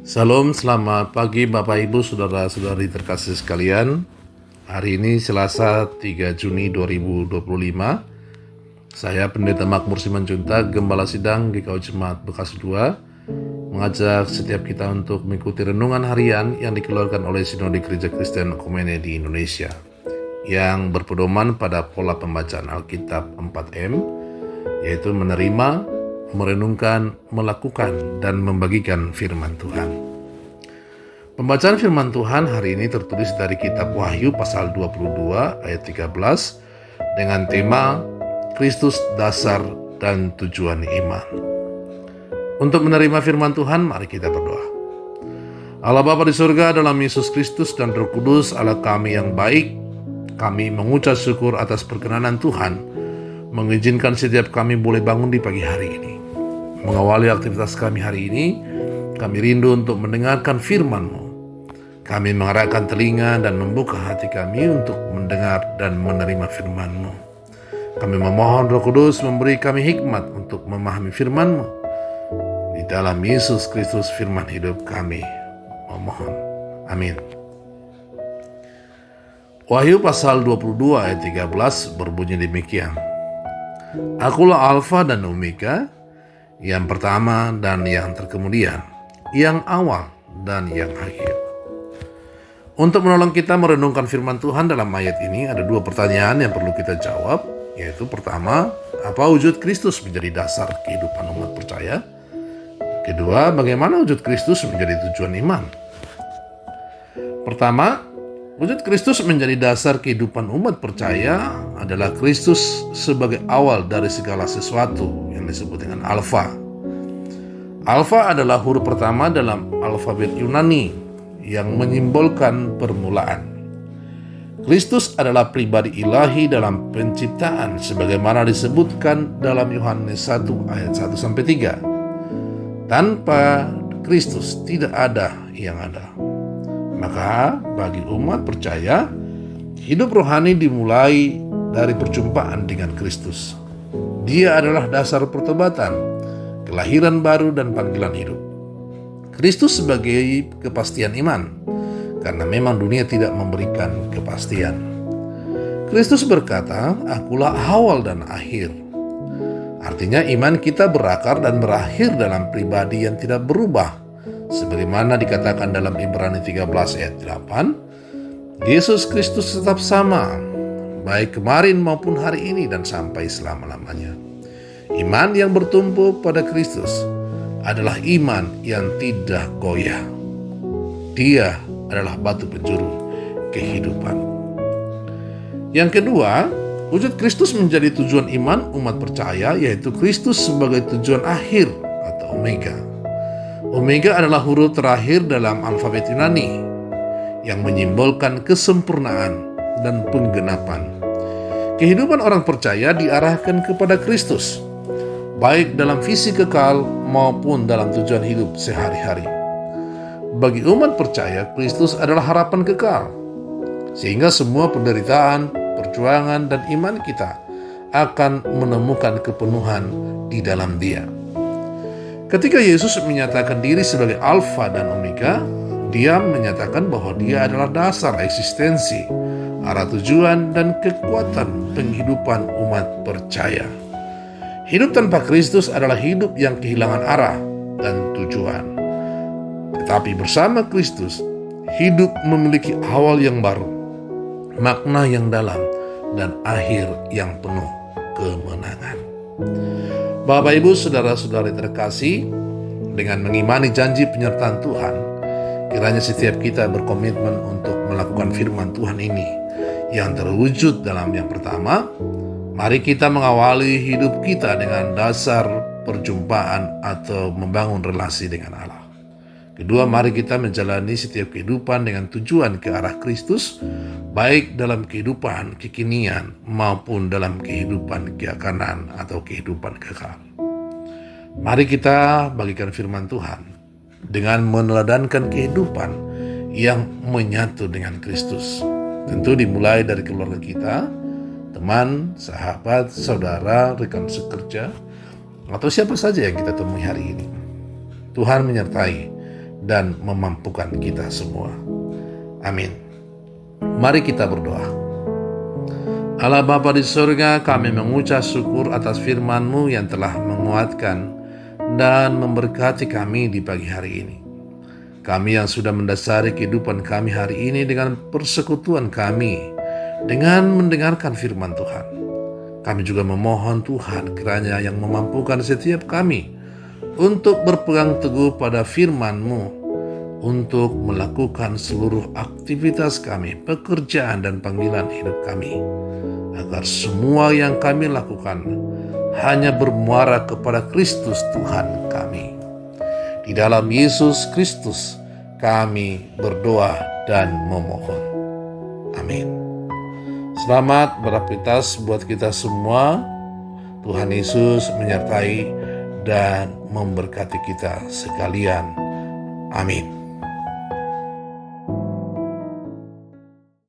Salam, selamat pagi Bapak Ibu Saudara-saudari terkasih sekalian. Hari ini Selasa 3 Juni 2025. Saya Pendeta Makmur Simanjuntak, Gembala Sidang GKI Jemaat Bekasi 2, mengajak setiap kita untuk mengikuti renungan harian yang dikeluarkan oleh Sinode Gereja Kristen Ekumene di Indonesia, yang berpedoman pada pola pembacaan Alkitab 4M, yaitu menerima, merenungkan, melakukan, dan membagikan firman Tuhan. Pembacaan firman Tuhan hari ini tertulis dari kitab Wahyu pasal 22 ayat 13 dengan tema Kristus dasar dan tujuan iman. Untuk menerima firman Tuhan, mari kita berdoa. Allah Bapa di surga, dalam Yesus Kristus dan Roh Kudus, Allah kami yang baik, kami mengucap syukur atas perkenanan Tuhan, mengizinkan setiap kami boleh bangun di pagi hari ini. Mengawali aktivitas kami hari ini, kami rindu untuk mendengarkan firman-Mu. Kami mengarahkan telinga dan membuka hati kami untuk mendengar dan menerima firman-Mu. Kami memohon Roh Kudus memberi kami hikmat untuk memahami firman-Mu. Di dalam Yesus Kristus firman hidup kami memohon. Amin. Wahyu pasal 22 ayat 13 berbunyi demikian. Akulah Alfa dan Omega, yang pertama dan yang terkemudian, yang awal dan yang akhir. Untuk menolong kita merenungkan firman Tuhan dalam ayat ini, ada dua pertanyaan yang perlu kita jawab, yaitu pertama, apa wujud Kristus menjadi dasar kehidupan umat percaya? Kedua, bagaimana wujud Kristus menjadi tujuan iman? Pertama, wujud Kristus menjadi dasar kehidupan umat percaya adalah Kristus sebagai awal dari segala sesuatu yang disebut dengan Alfa. Alfa adalah huruf pertama dalam alfabet Yunani yang menyimbolkan permulaan. Kristus adalah pribadi ilahi dalam penciptaan sebagaimana disebutkan dalam Yohanes 1 ayat 1-3. Tanpa Kristus tidak ada yang ada. Maka bagi umat percaya, hidup rohani dimulai dari perjumpaan dengan Kristus. Dia adalah dasar pertobatan, kelahiran baru dan panggilan hidup. Kristus sebagai kepastian iman, karena memang dunia tidak memberikan kepastian. Kristus berkata, akulah awal dan akhir. Artinya iman kita berakar dan berakhir dalam pribadi yang tidak berubah. Sebagaimana dikatakan dalam Ibrani 13 ayat 8, Yesus Kristus tetap sama, baik kemarin maupun hari ini dan sampai selama-lamanya. Iman yang bertumpu pada Kristus adalah iman yang tidak goyah. Dia adalah batu penjuru kehidupan. Yang kedua, wujud Kristus menjadi tujuan iman umat percaya, yaitu Kristus sebagai tujuan akhir atau Omega. Omega adalah huruf terakhir dalam alfabet Yunani yang menyimbolkan kesempurnaan dan penggenapan. Kehidupan orang percaya diarahkan kepada Kristus, baik dalam visi kekal maupun dalam tujuan hidup sehari-hari. Bagi umat percaya, Kristus adalah harapan kekal, sehingga semua penderitaan, perjuangan, dan iman kita akan menemukan kepenuhan di dalam Dia. Ketika Yesus menyatakan diri sebagai Alfa dan Omega, Dia menyatakan bahwa Dia adalah dasar eksistensi, arah tujuan, dan kekuatan penghidupan umat percaya. Hidup tanpa Kristus adalah hidup yang kehilangan arah dan tujuan. Tetapi bersama Kristus, hidup memiliki awal yang baru, makna yang dalam, dan akhir yang penuh kemenangan. Bapak Ibu Saudara-saudari terkasih, dengan mengimani janji penyertaan Tuhan, kiranya setiap kita berkomitmen untuk melakukan firman Tuhan ini yang terwujud dalam yang pertama, mari kita mengawali hidup kita dengan dasar perjumpaan atau membangun relasi dengan Allah. Kedua, mari kita menjalani setiap kehidupan dengan tujuan ke arah Kristus, baik dalam kehidupan kekinian maupun dalam kehidupan keakanan atau kehidupan kekal. Mari kita bagikan firman Tuhan dengan meneladankan kehidupan yang menyatu dengan Kristus. Tentu dimulai dari keluarga kita, teman, sahabat, saudara, rekan sekerja, atau siapa saja yang kita temui hari ini. Tuhan menyertai dan memampukan kita semua. Amin. Mari kita berdoa. Allah Bapa di surga, kami mengucap syukur atas firman-Mu yang telah menguatkan dan memberkati kami di pagi hari ini. Kami yang sudah mendasari kehidupan kami hari ini dengan persekutuan kami, dengan mendengarkan firman Tuhan. Kami juga memohon Tuhan kiranya yang memampukan setiap kami untuk berpegang teguh pada firman-Mu, untuk melakukan seluruh aktivitas kami, pekerjaan dan panggilan hidup kami, agar semua yang kami lakukan hanya bermuara kepada Kristus Tuhan kami. Di dalam Yesus Kristus kami berdoa dan memohon. Amin. Selamat beraktivitas buat kita semua. Tuhan Yesus menyertai dan memberkati kita sekalian. Amin.